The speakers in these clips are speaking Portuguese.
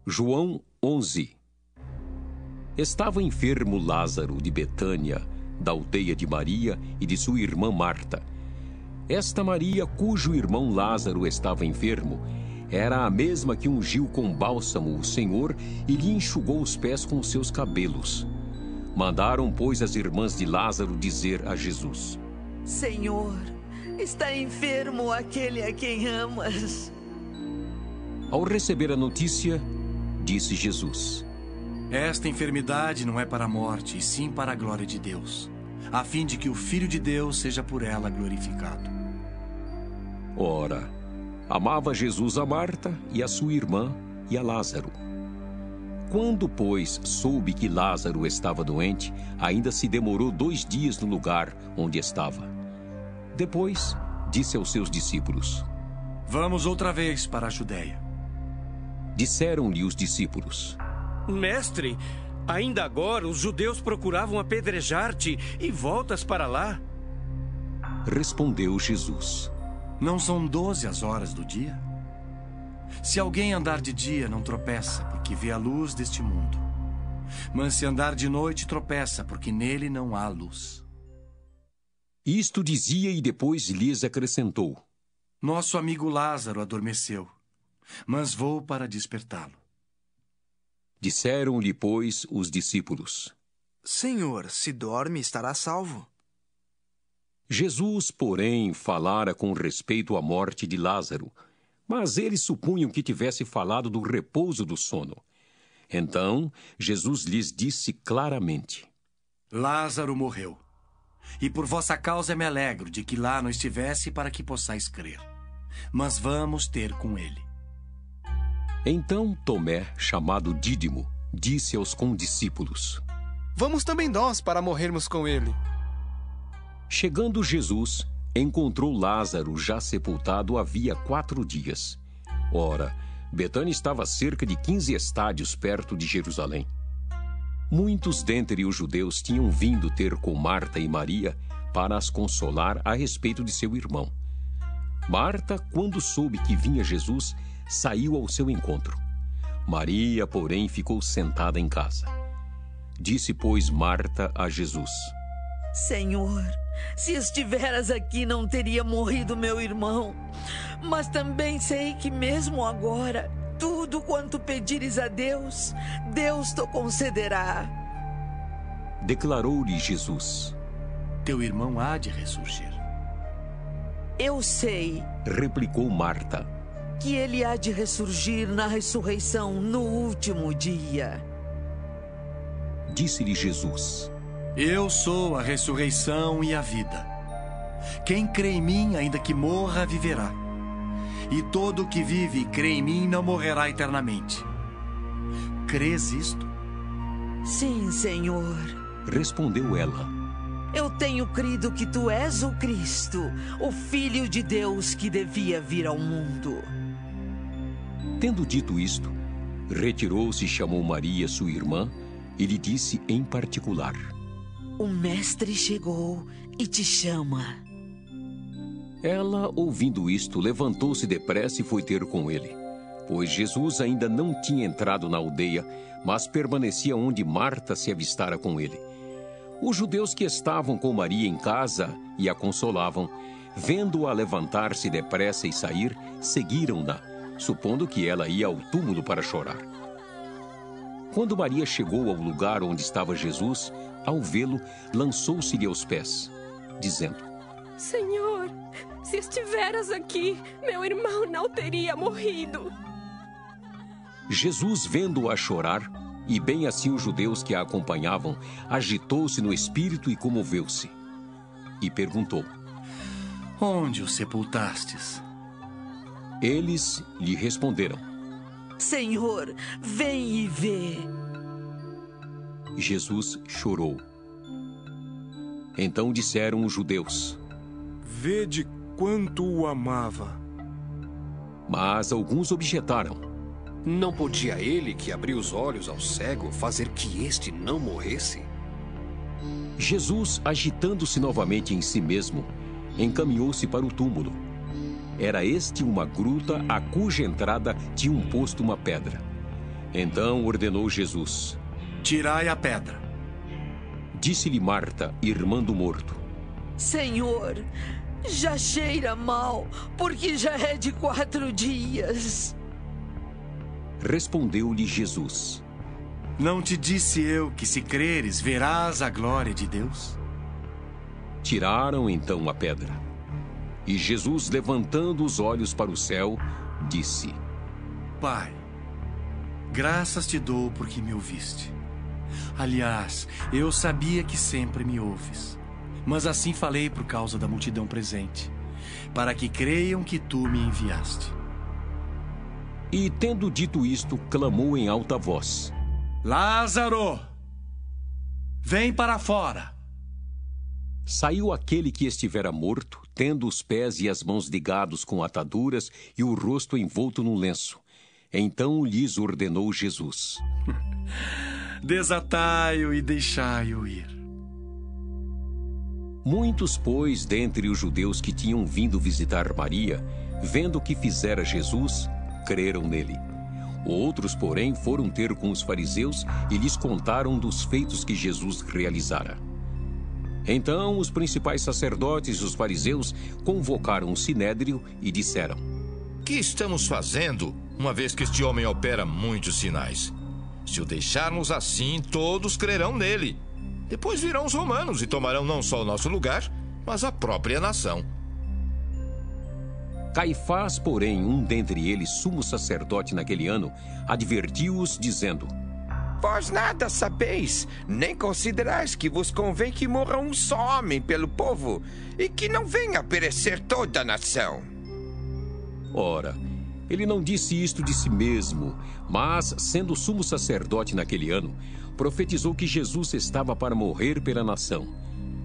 João 11. Estava enfermo Lázaro de Betânia, da aldeia de Maria e de sua irmã Marta. Esta Maria, cujo irmão Lázaro estava enfermo, era a mesma que ungiu com bálsamo o Senhor e lhe enxugou os pés com seus cabelos. Mandaram, pois, as irmãs de Lázaro dizer a Jesus: Senhor, está enfermo aquele a quem amas. Ao receber a notícia, disse Jesus: Esta enfermidade não é para a morte, e sim para a glória de Deus, a fim de que o Filho de Deus seja por ela glorificado. Ora, amava Jesus a Marta e a sua irmã e a Lázaro. Quando, pois, soube que Lázaro estava doente, ainda se demorou 2 dias no lugar onde estava. Depois, disse aos seus discípulos: Vamos outra vez para a Judeia. Disseram-lhe os discípulos: Mestre, ainda agora os judeus procuravam apedrejar-te e voltas para lá? Respondeu Jesus: Não são 12 as horas do dia? Se alguém andar de dia, não tropeça, porque vê a luz deste mundo. Mas se andar de noite, tropeça, porque nele não há luz. Isto dizia e depois lhes acrescentou: Nosso amigo Lázaro adormeceu, mas vou para despertá-lo. Disseram-lhe, pois, os discípulos: Senhor, se dorme, estará salvo. Jesus, porém, falara com respeito à morte de Lázaro, mas eles supunham que tivesse falado do repouso do sono. Então, Jesus lhes disse claramente: Lázaro morreu, e por vossa causa me alegro de que lá não estivesse para que possais crer. Mas vamos ter com ele. Então Tomé, chamado Dídimo, disse aos condiscípulos: Vamos também nós para morrermos com ele. Chegando Jesus, encontrou Lázaro já sepultado havia 4 dias. Ora, Betânia estava a cerca de 15 estádios perto de Jerusalém. Muitos dentre os judeus tinham vindo ter com Marta e Maria para as consolar a respeito de seu irmão. Marta, quando soube que vinha Jesus, saiu ao seu encontro. Maria, porém, ficou sentada em casa. Disse, pois, Marta a Jesus: Senhor, se estiveras aqui, não teria morrido meu irmão. Mas também sei que mesmo agora, tudo quanto pedires a Deus, Deus te concederá. Declarou-lhe Jesus: Teu irmão há de ressurgir. Eu sei, replicou Marta, que ele há de ressurgir na ressurreição no último dia. Disse-lhe Jesus: Eu sou a ressurreição e a vida. Quem crê em mim, ainda que morra, viverá. E todo o que vive e crê em mim não morrerá eternamente. Crês isto? Sim, Senhor. Respondeu ela: Eu tenho crido que tu és o Cristo, o Filho de Deus que devia vir ao mundo. Tendo dito isto, retirou-se e chamou Maria, sua irmã, e lhe disse em particular: O Mestre chegou e te chama. Ela, ouvindo isto, levantou-se depressa e foi ter com ele, pois Jesus ainda não tinha entrado na aldeia, mas permanecia onde Marta se avistara com ele. Os judeus que estavam com Maria em casa e a consolavam, vendo-a levantar-se depressa e sair, seguiram-na, supondo que ela ia ao túmulo para chorar. Quando Maria chegou ao lugar onde estava Jesus, ao vê-lo, lançou-se-lhe aos pés, dizendo: Senhor, se estiveras aqui, meu irmão não teria morrido. Jesus, vendo-a chorar, e bem assim os judeus que a acompanhavam, agitou-se no espírito e comoveu-se. E perguntou: Onde o sepultastes? Eles lhe responderam: Senhor, vem e vê. Jesus chorou. Então disseram os judeus: Vede quanto o amava. Mas alguns objetaram: Não podia ele, que abriu os olhos ao cego, fazer que este não morresse? Jesus, agitando-se novamente em si mesmo, encaminhou-se para o túmulo. Era este uma gruta a cuja entrada tinham posto uma pedra. Então ordenou Jesus: Tirai a pedra. Disse-lhe Marta, irmã do morto: Senhor, já cheira mal, porque já é de 4 dias. Respondeu-lhe Jesus: Não te disse eu que, se creres, verás a glória de Deus? Tiraram então a pedra. E Jesus, levantando os olhos para o céu, disse: Pai, graças te dou porque me ouviste. Aliás, eu sabia que sempre me ouves. Mas assim falei por causa da multidão presente, para que creiam que tu me enviaste. E, tendo dito isto, clamou em alta voz: Lázaro, vem para fora. Saiu aquele que estivera morto, tendo os pés e as mãos ligados com ataduras e o rosto envolto num lenço. Então lhes ordenou Jesus: Desatai-o e deixai-o ir. Muitos, pois, dentre os judeus que tinham vindo visitar Maria, vendo o que fizera Jesus, creram nele. Outros, porém, foram ter com os fariseus e lhes contaram dos feitos que Jesus realizara. Então os principais sacerdotes e os fariseus convocaram o sinédrio e disseram: Que estamos fazendo, uma vez que este homem opera muitos sinais? Se o deixarmos assim, todos crerão nele. Depois virão os romanos e tomarão não só o nosso lugar, mas a própria nação. Caifás, porém, um dentre eles, sumo sacerdote naquele ano, advertiu-os, dizendo: Vós nada sabeis, nem considerais que vos convém que morra um só homem pelo povo, e que não venha a perecer toda a nação. Ora, ele não disse isto de si mesmo, mas, sendo sumo sacerdote naquele ano, profetizou que Jesus estava para morrer pela nação.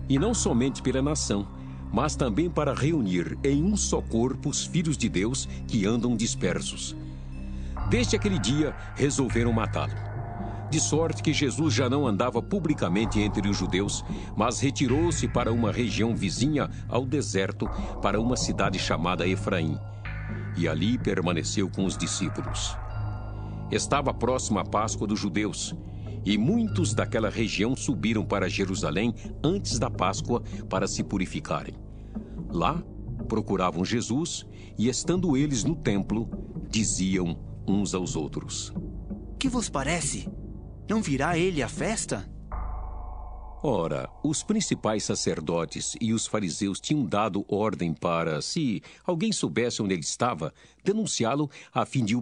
E não somente pela nação, mas também para reunir em um só corpo os filhos de Deus que andam dispersos. Desde aquele dia, resolveram matá-lo. De sorte que Jesus já não andava publicamente entre os judeus, mas retirou-se para uma região vizinha ao deserto, para uma cidade chamada Efraim. E ali permaneceu com os discípulos. Estava próxima a Páscoa dos judeus, e muitos daquela região subiram para Jerusalém antes da Páscoa para se purificarem. Lá procuravam Jesus e, estando eles no templo, diziam uns aos outros: Que vos parece? Não virá ele à festa? Ora, os principais sacerdotes e os fariseus tinham dado ordem para, se alguém soubesse onde ele estava, denunciá-lo a fim de o